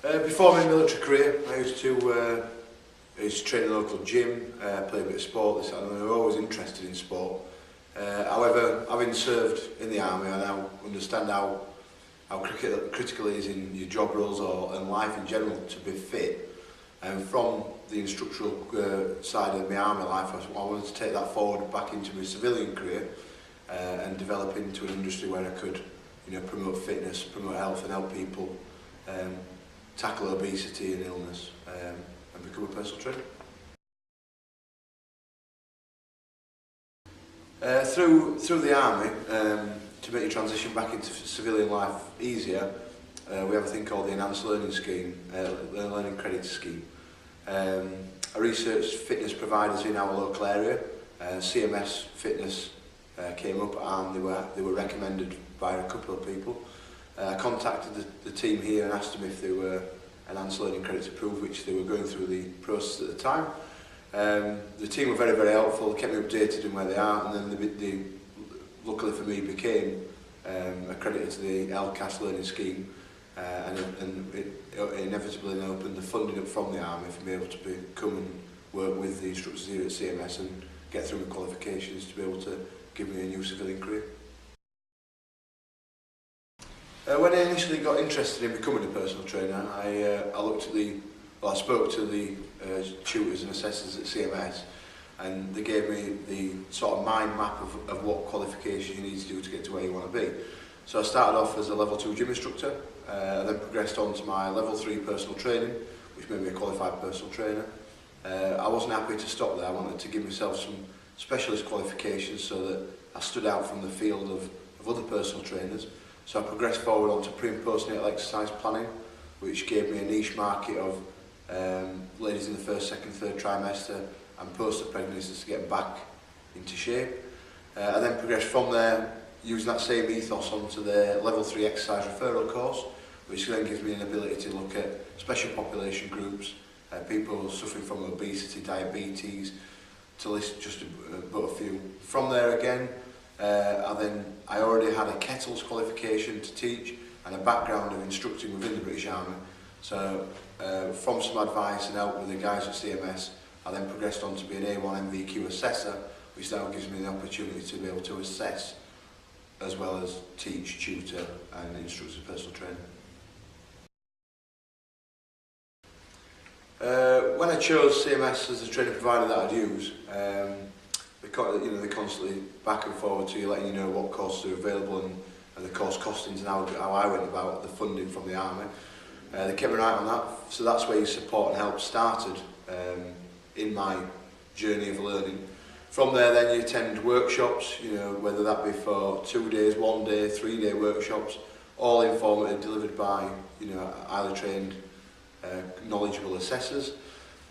Before my military career, I used to train in a local gym, play a bit of sport, this and that. I was always interested in sport. However, having served in the army, I now understand how critical it is in your job roles and life in general to be fit. And from the instructional side of my army life, I wanted to take that forward back into my civilian career and develop into an industry where I could, promote fitness, promote health, and help people tackle obesity and illness, and become a personal trainer. Through the army, to make your transition back into civilian life easier, we have a thing called the Enhanced Learning Scheme, Learning Credit Scheme. I researched fitness providers in our local area. CMS Fitness came up, and they were recommended by a couple of people. I contacted the team here and asked them if they were Enhanced Learning Credits approved, which they were going through the process at the time. The team were very, very helpful, kept me updated on where they are, and then they luckily for me became accredited to the LCAS learning scheme, and it inevitably opened the funding up from the army for me able to come and work with the instructors here at CMS and get through my qualifications to be able to give me a new civilian career. When I initially got interested in becoming a personal trainer, I spoke to the tutors and assessors at CMS, and they gave me the sort of mind map of what qualifications you need to do to get to where you want to be. So I started off as a level 2 gym instructor, I then progressed on to my level 3 personal training, which made me a qualified personal trainer. I wasn't happy to stop there. I wanted to give myself some specialist qualifications so that I stood out from the field of other personal trainers. So I progressed forward onto pre and postnatal exercise planning, which gave me a niche market of ladies in the first, second, third trimester and post-pregnancies to get back into shape. I then progressed from there using that same ethos onto the level 3 exercise referral course, which then gives me an ability to look at special population groups, people suffering from obesity, diabetes, to list just but a few. From there again, I already had a kettles qualification to teach and a background of instructing within the British Army. So from some advice and help with the guys at CMS, I then progressed on to be an A1 MVQ assessor, which now gives me the opportunity to be able to assess as well as teach, tutor and instruct as a personal trainer. When I chose CMS as the training provider that I'd use, they're constantly back and forward to you, letting you know what courses are available and the course costings and how I went about the funding from the army. They kept me right on that, so that's where your support and help started in my journey of learning. From there then you attend workshops, whether that be for 2 days, 1 day, 3-day workshops, all informative, delivered by highly trained, knowledgeable assessors.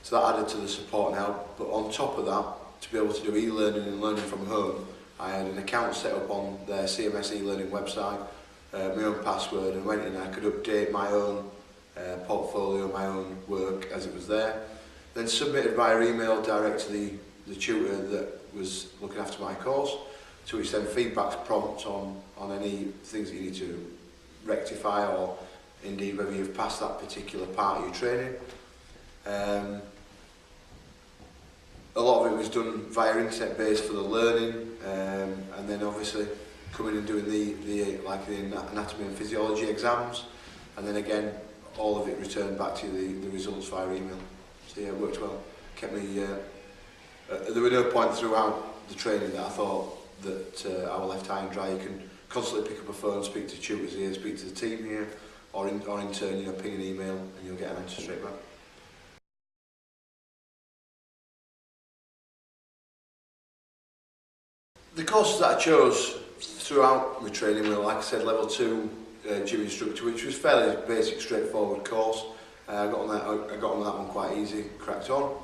So that added to the support and help. But on top of that, to be able to do e-learning and learning from home, I had an account set up on their CMS e-learning website, my own password, and went in and I could update my own portfolio, my own work as it was there. Then submitted via email direct to the tutor that was looking after my course, to which then feedback's prompt on any things that you need to rectify, or indeed whether you've passed that particular part of your training. A lot of it was done via internet based for the learning, and then obviously coming and doing the anatomy and physiology exams, and then again all of it returned back to the results via email. So yeah, it worked well. Kept me. There were no point throughout the training that I thought that I was left high and dry. You can constantly pick up a phone, speak to tutors here, speak to the team here, or in turn, ping an email and you'll get an answer straight back. The courses that I chose throughout my training were, like I said, level 2 gym instructor, which was fairly basic, straightforward course. I got on that one quite easy, cracked on.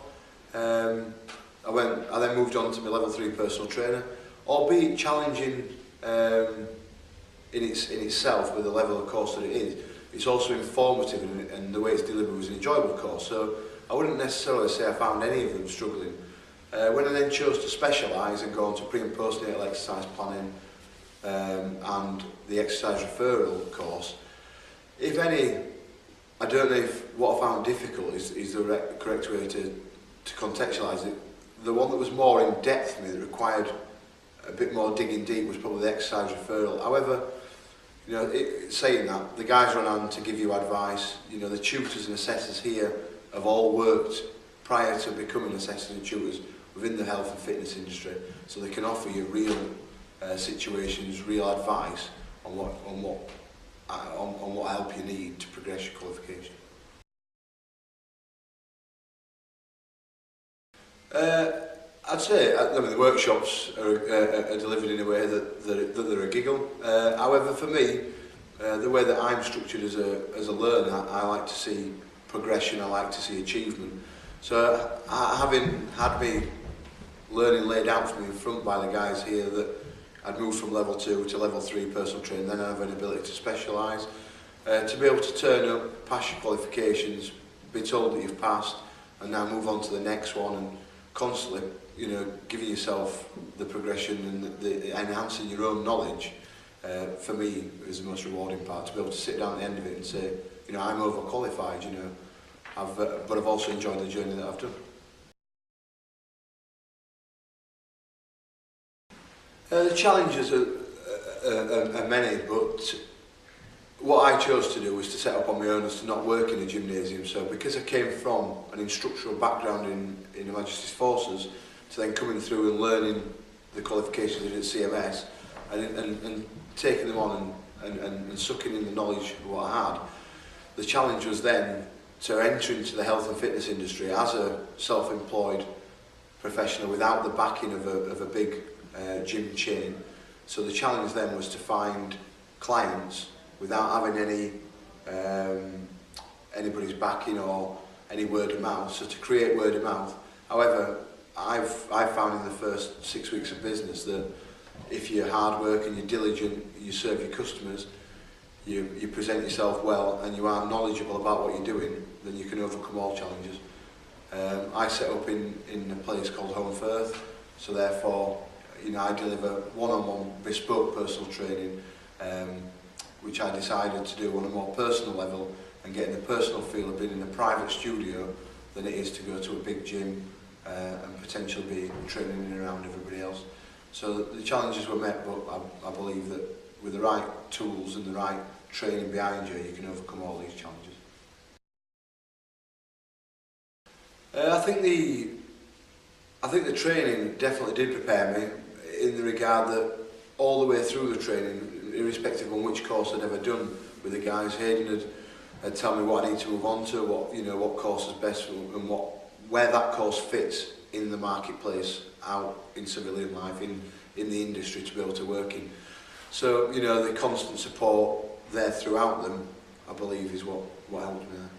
I then moved on to my level 3 personal trainer, albeit challenging in itself with the level of course that it is. It's also informative, and the way it's delivered was an enjoyable course. So I wouldn't necessarily say I found any of them struggling. When I then chose to specialise and go on to pre and postnatal exercise planning and the exercise referral course, if any I don't know if what I found difficult is the correct way to contextualise it. The one that was more in depth for me, that required a bit more digging deep, was probably the exercise referral. However, you know, saying that, the guys are on hand to give you advice. You know, the tutors and assessors here have all worked prior to becoming assessors and tutors within the health and fitness industry, so they can offer you real situations, real advice on what help you need to progress your qualification. I'd say the workshops are delivered in a way that they're a giggle. However, for me, the way that I'm structured as a learner, I like to see progression, I like to see achievement. So having had me learning laid out for me in front by the guys here, that I'd moved from level 2 to level 3 personal training, then I have an ability to specialise, to be able to turn up, pass your qualifications, be told that you've passed, and now move on to the next one, and constantly, you know, giving yourself the progression and the enhancing your own knowledge, for me is the most rewarding part, to be able to sit down at the end of it and say, you know, I'm overqualified, you know, but I've also enjoyed the journey that I've done. The challenges are many, but what I chose to do was to set up on my own, is to not work in a gymnasium. So because I came from an instructional background in Her Majesty's Forces, to then coming through and learning the qualifications I did at CMS, and taking them on and sucking in the knowledge of what I had, the challenge was then to enter into the health and fitness industry as a self-employed professional without the backing of a big gym chain. So the challenge then was to find clients without having anybody's backing or any word of mouth. So to create word of mouth. However, I've found in the first 6 weeks of business that if you're hard working, you're diligent, you serve your customers, you present yourself well, and you are knowledgeable about what you're doing, then you can overcome all challenges. I set up in a place called Holmfirth, so therefore, you know, I deliver one-on-one bespoke personal training, which I decided to do on a more personal level, and getting the personal feel of being in a private studio than it is to go to a big gym and potentially be training in and around everybody else. So the challenges were met, but I believe that with the right tools and the right training behind you, you can overcome all these challenges. I think the training definitely did prepare me, in the regard that all the way through the training, irrespective of which course I'd ever done with the guys, Hayden had tell me what I need to move on to, what course is best, and where that course fits in the marketplace, out in civilian life, in the industry, to be able to work in. So, you know, the constant support there throughout them, I believe, is what helped me there.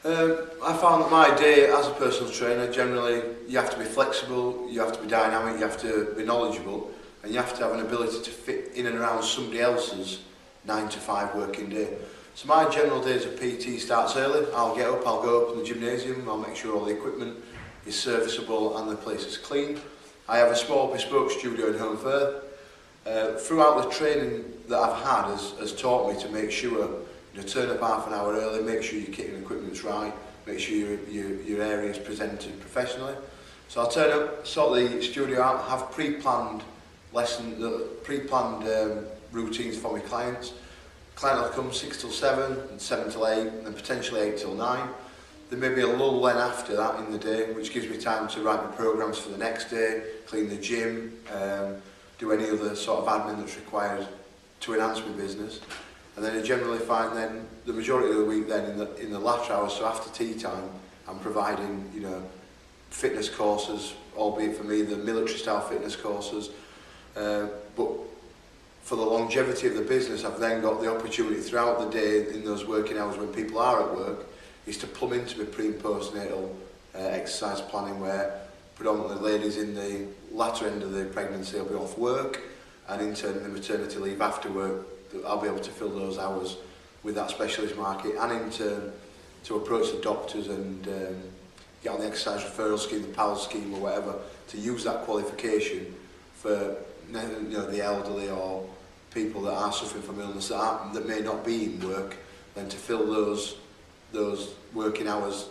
I found that my day as a personal trainer, generally, you have to be flexible, you have to be dynamic, you have to be knowledgeable, and you have to have an ability to fit in and around somebody else's 9 to 5 working day. So my general days of PT starts early. I'll get up, I'll go up in the gymnasium, I'll make sure all the equipment is serviceable and the place is clean. I have a small bespoke studio in Holmfirth. Throughout the training that I've had has taught me to make sure, you know, turn up half an hour early, make sure your kit and equipment's right, make sure your area is presented professionally. So I'll turn up, sort the studio out, have pre-planned routines for my clients. Client will come 6 till 7, and 7 till 8, and then potentially 8 till 9. There may be a lull then after that in the day, which gives me time to write my programmes for the next day, clean the gym, do any other sort of admin that's required to enhance my business. And then I generally find then the majority of the week then in the latter hours, so after tea time, I'm providing, you know, fitness courses, albeit for me the military style fitness courses, but for the longevity of the business, I've then got the opportunity throughout the day, in those working hours when people are at work, is to plumb into my pre and postnatal exercise planning, where predominantly ladies in the latter end of the pregnancy will be off work, and in turn the maternity leave after work, I'll be able to fill those hours with that specialist market, and in turn to approach the doctors and get on the exercise referral scheme, the PAL scheme or whatever, to use that qualification for, you know, the elderly or people that are suffering from illness that may not be in work, then to fill those working hours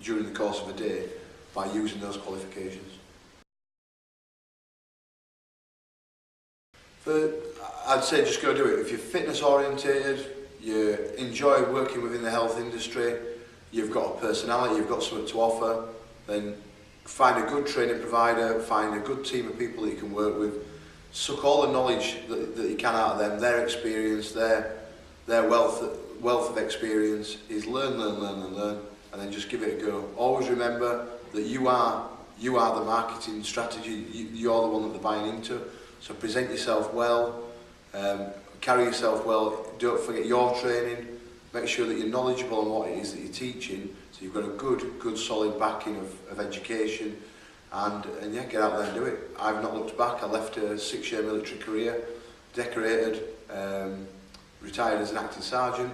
during the course of a day by using those qualifications. I'd say just go do it. If you're fitness orientated, you enjoy working within the health industry, you've got a personality, you've got something to offer, then find a good training provider, find a good team of people that you can work with, suck all the knowledge that you can out of them, their experience, their wealth of experience is learn, and then just give it a go. Always remember that you are the marketing strategy, you're the one that they're buying into. So present yourself well, carry yourself well, don't forget your training, make sure that you're knowledgeable on what it is that you're teaching, so you've got a good solid backing of education, and yeah, get out there and do it. I've not looked back. I left a 6-year military career, decorated, retired as an acting sergeant,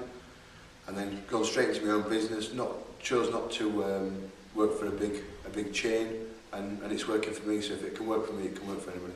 and then gone straight into my own business, chose not to work for a big chain, and it's working for me, so if it can work for me, it can work for anybody.